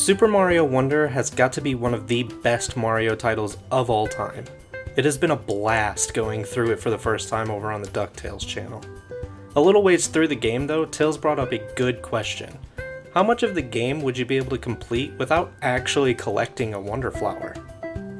Super Mario Wonder has got to be one of the best Mario titles of all time. It has been a blast going through it for the first time over on the DuckTails channel. A little ways through the game though, Tails brought up a good question. How much of the game would you be able to complete without actually collecting a Wonder Flower?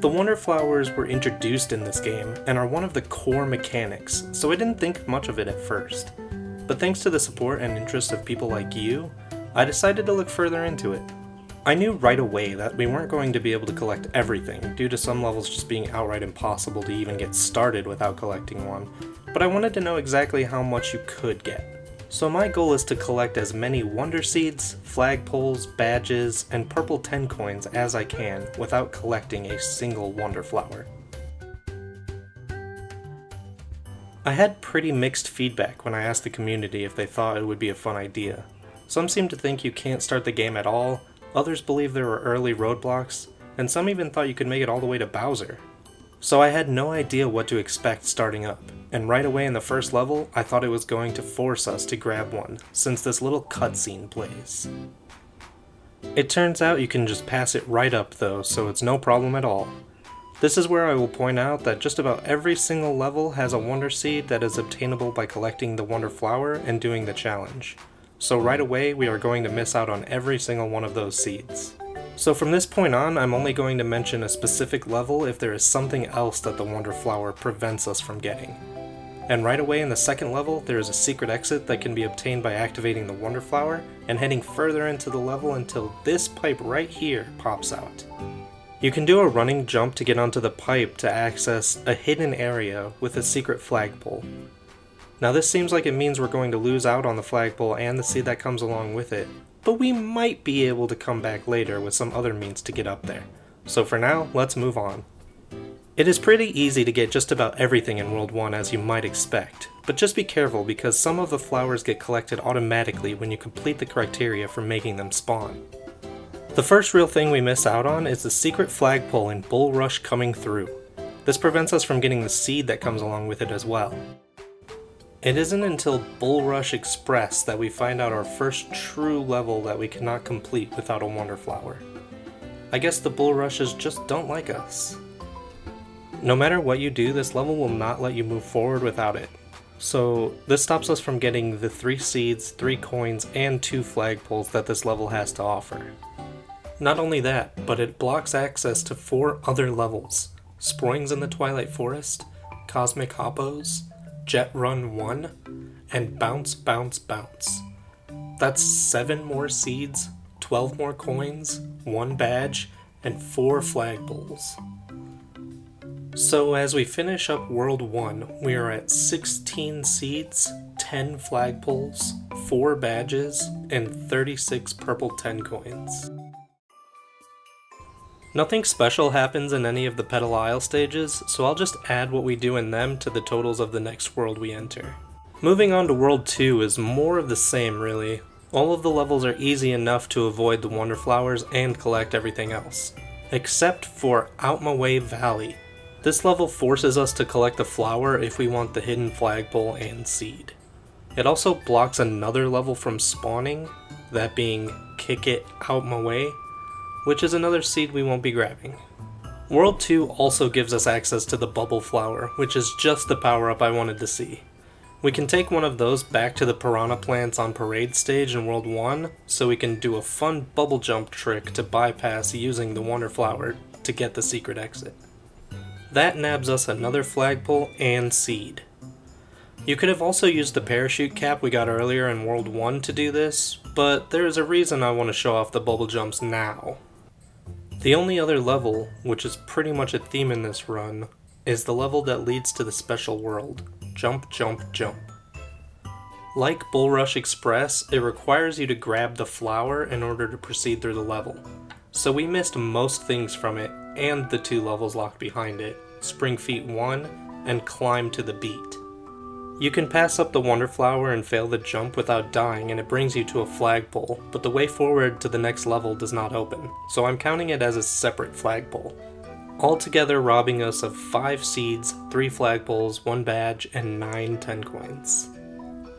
The Wonder Flowers were introduced in this game and are one of the core mechanics, so I didn't think much of it at first. But thanks to the support and interest of people like you, I decided to look further into it. I knew right away that we weren't going to be able to collect everything, due to some levels just being outright impossible to even get started without collecting one, but I wanted to know exactly how much you could get. So my goal is to collect as many Wonder Seeds, Flagpoles, Badges, and Purple 10 coins as I can without collecting a single Wonder Flower. I had pretty mixed feedback when I asked the community if they thought it would be a fun idea. Some seem to think you can't start the game at all, others believe there were early roadblocks, and some even thought you could make it all the way to Bowser. So I had no idea what to expect starting up, and right away in the first level, I thought it was going to force us to grab one, since this little cutscene plays. It turns out you can just pass it right up though, so it's no problem at all. This is where I will point out that just about every single level has a Wonder Seed that is obtainable by collecting the Wonder Flower and doing the challenge. So right away we are going to miss out on every single one of those seeds. So from this point on, I'm only going to mention a specific level if there is something else that the Wonder Flower prevents us from getting. And right away in the second level, there is a secret exit that can be obtained by activating the Wonder Flower and heading further into the level until this pipe right here pops out. You can do a running jump to get onto the pipe to access a hidden area with a secret flagpole. Now this seems like it means we're going to lose out on the flagpole and the seed that comes along with it, but we might be able to come back later with some other means to get up there. So for now, let's move on. It is pretty easy to get just about everything in World 1 as you might expect, but just be careful because some of the flowers get collected automatically when you complete the criteria for making them spawn. The first real thing we miss out on is the secret flagpole in Bull Rush coming through. This prevents us from getting the seed that comes along with it as well. It isn't until Bull Rush Express that we find out our first true level that we cannot complete without a Wonder Flower. I guess the Bull Rushes just don't like us. No matter what you do, this level will not let you move forward without it. So this stops us from getting the 3 seeds, 3 coins, and 2 flagpoles that this level has to offer. Not only that, but it blocks access to 4 other levels: Sproings in the Twilight Forest, Cosmic Hoppos, Jet Run 1, and Bounce Bounce Bounce. That's 7 more seeds, 12 more coins, 1 badge, and 4 flagpoles. So as we finish up World 1, we are at 16 seeds, 10 flagpoles, 4 badges, and 36 purple 10 coins. Nothing special happens in any of the Petal Isle stages, so I'll just add what we do in them to the totals of the next world we enter. Moving on to World 2 is more of the same really. All of the levels are easy enough to avoid the Wonder Flowers and collect everything else. Except for Out My Way Valley. This level forces us to collect the flower if we want the hidden flagpole and seed. It also blocks another level from spawning, that being Kick It Out My Way, which is another seed we won't be grabbing. World 2 also gives us access to the Bubble Flower, which is just the power-up I wanted to see. We can take one of those back to the Piranha Plants on Parade stage in World 1, so we can do a fun bubble jump trick to bypass using the Wonder Flower to get the secret exit. That nabs us another flagpole and seed. You could have also used the parachute cap we got earlier in World 1 to do this, but there is a reason I want to show off the bubble jumps now. The only other level, which is pretty much a theme in this run, is the level that leads to the special world, Jump Jump Jump. Like Bull Rush Express, it requires you to grab the flower in order to proceed through the level. So we missed most things from it, and the 2 levels locked behind it, Spring Feet 1 and Climb to the Beat. You can pass up the Wonder Flower and fail the jump without dying and it brings you to a flagpole, but the way forward to the next level does not open, so I'm counting it as a separate flagpole. Altogether robbing us of 5 seeds, 3 flagpoles, 1 badge, and 9 10 coins.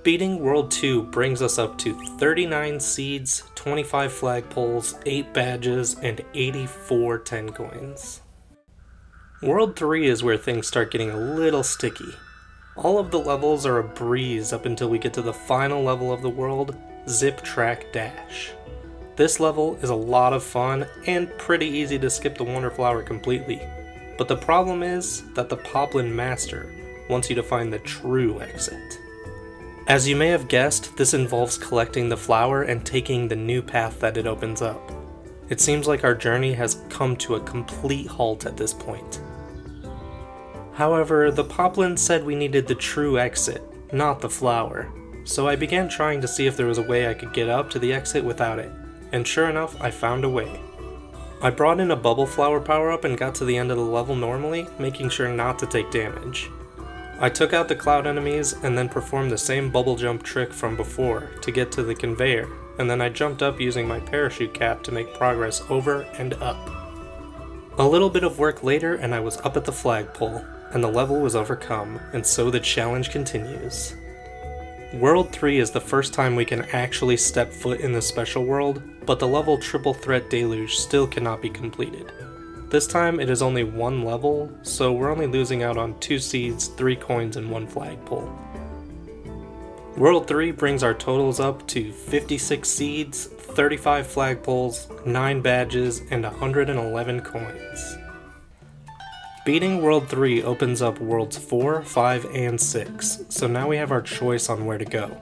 Beating World 2 brings us up to 39 seeds, 25 flagpoles, 8 badges, and 84 10 coins. World 3 is where things start getting a little sticky. All of the levels are a breeze up until we get to the final level of the world, Zip Track Dash. This level is a lot of fun and pretty easy to skip the Wonder Flower completely, but the problem is that the Poplin Master wants you to find the true exit. As you may have guessed, this involves collecting the flower and taking the new path that it opens up. It seems like our journey has come to a complete halt at this point. However, the Poplin said we needed the true exit, not the flower, so I began trying to see if there was a way I could get up to the exit without it, and sure enough, I found a way. I brought in a bubble flower power-up and got to the end of the level normally, making sure not to take damage. I took out the cloud enemies and then performed the same bubble jump trick from before to get to the conveyor, and then I jumped up using my parachute cap to make progress over and up. A little bit of work later and I was up at the flagpole, and the level was overcome, and so the challenge continues. World 3 is the first time we can actually step foot in the special world, but the level Triple Threat Deluge still cannot be completed. This time it is only one level, so we're only losing out on 2 seeds, 3 coins, and 1 flagpole. World 3 brings our totals up to 56 seeds, 35 flagpoles, 9 badges, and 111 coins. Beating World 3 opens up Worlds 4, 5, and 6, so now we have our choice on where to go.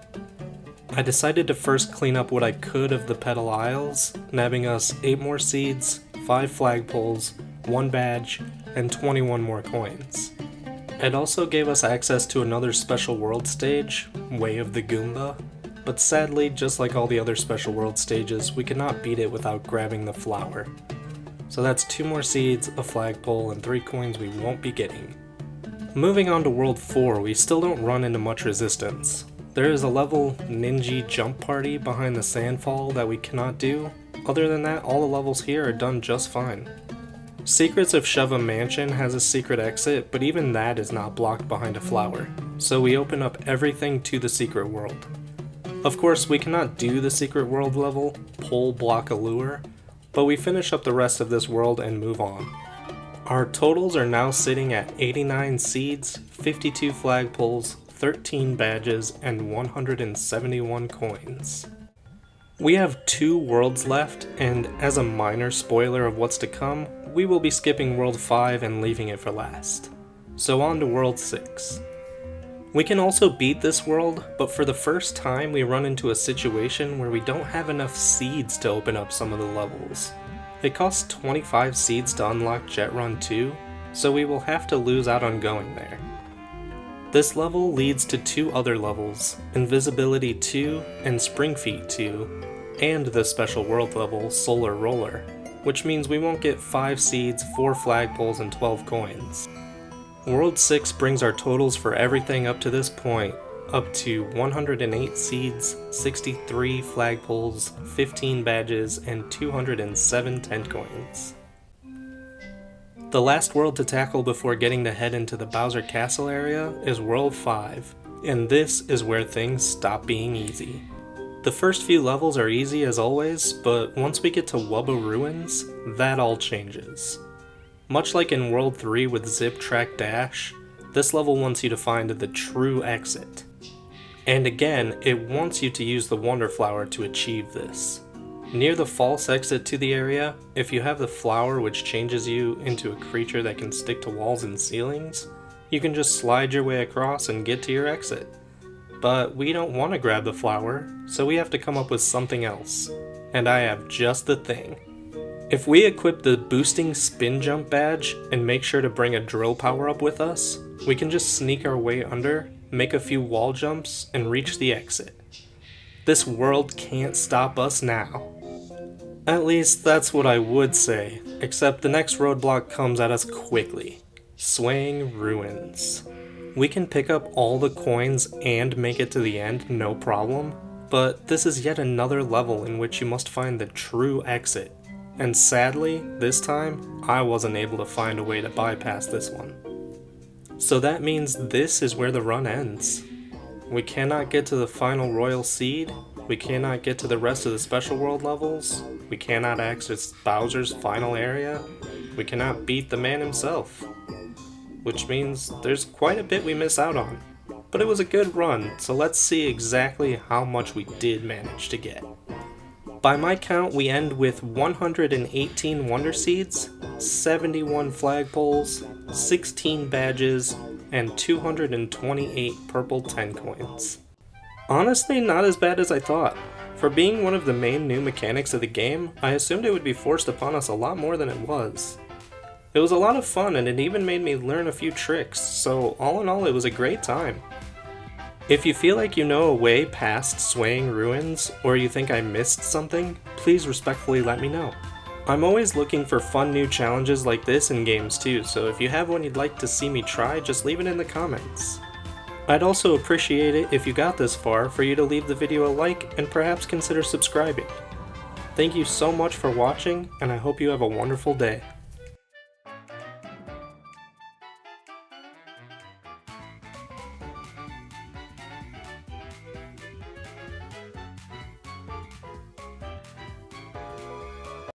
I decided to first clean up what I could of the Petal Isles, nabbing us 8 more seeds, 5 flagpoles, 1 badge, and 21 more coins. It also gave us access to another special world stage, Way of the Goomba, but sadly, just like all the other special world stages, we could not beat it without grabbing the flower. So that's 2 more seeds, a flagpole, and 3 coins we won't be getting. Moving on to World 4, we still don't run into much resistance. There is a level Ninja Jump Party behind the Sandfall that we cannot do. Other than that, all the levels here are done just fine. Secrets of Sheva Mansion has a secret exit, but even that is not blocked behind a flower, so we open up everything to the secret world. Of course, we cannot do the secret world level, Pole Block a Lure, but we finish up the rest of this world and move on. Our totals are now sitting at 89 seeds, 52 flagpoles, 13 badges, and 171 coins. We have 2 worlds left, and as a minor spoiler of what's to come, we will be skipping World 5 and leaving it for last. So on to World 6. We can also beat this world, but for the first time we run into a situation where we don't have enough seeds to open up some of the levels. It costs 25 seeds to unlock Jet Run 2, so we will have to lose out on going there. This level leads to 2 other levels, Invisibility 2 and Spring Feet 2, and the special world level, Solar Roller, which means we won't get 5 seeds, 4 flagpoles, and 12 coins. World 6 brings our totals for everything up to this point up to 108 seeds, 63 flagpoles, 15 badges, and 207 10 coins. The last world to tackle before getting to head into the Bowser Castle area is World 5, and this is where things stop being easy. The first few levels are easy as always, but once we get to Wubba Ruins, that all changes. Much like in World 3 with Zip Track Dash, this level wants you to find the true exit. And again, it wants you to use the Wonder Flower to achieve this. Near the false exit to the area, if you have the flower which changes you into a creature that can stick to walls and ceilings, you can just slide your way across and get to your exit. But we don't want to grab the flower, so we have to come up with something else. And I have just the thing. If we equip the boosting spin jump badge and make sure to bring a drill power up with us, we can just sneak our way under, make a few wall jumps, and reach the exit. This world can't stop us now. At least that's what I would say, except the next roadblock comes at us quickly. Swaying Ruins. We can pick up all the coins and make it to the end, no problem, but this is yet another level in which you must find the true exit. And sadly, this time, I wasn't able to find a way to bypass this one. So that means this is where the run ends. We cannot get to the final Royal Seed, we cannot get to the rest of the Special World levels, we cannot access Bowser's final area, we cannot beat the man himself. Which means there's quite a bit we miss out on. But it was a good run, so let's see exactly how much we did manage to get. By my count, we end with 118 Wonder Seeds, 71 flagpoles, 16 badges, and 228 purple 10 coins. Honestly, not as bad as I thought. For being one of the main new mechanics of the game, I assumed it would be forced upon us a lot more than it was. It was a lot of fun and it even made me learn a few tricks, so all in all it was a great time. If you feel like you know a way past Swaying Ruins, or you think I missed something, please respectfully let me know. I'm always looking for fun new challenges like this in games too, so if you have one you'd like to see me try, just leave it in the comments. I'd also appreciate it if you got this far for you to leave the video a like and perhaps consider subscribing. Thank you so much for watching, and I hope you have a wonderful day.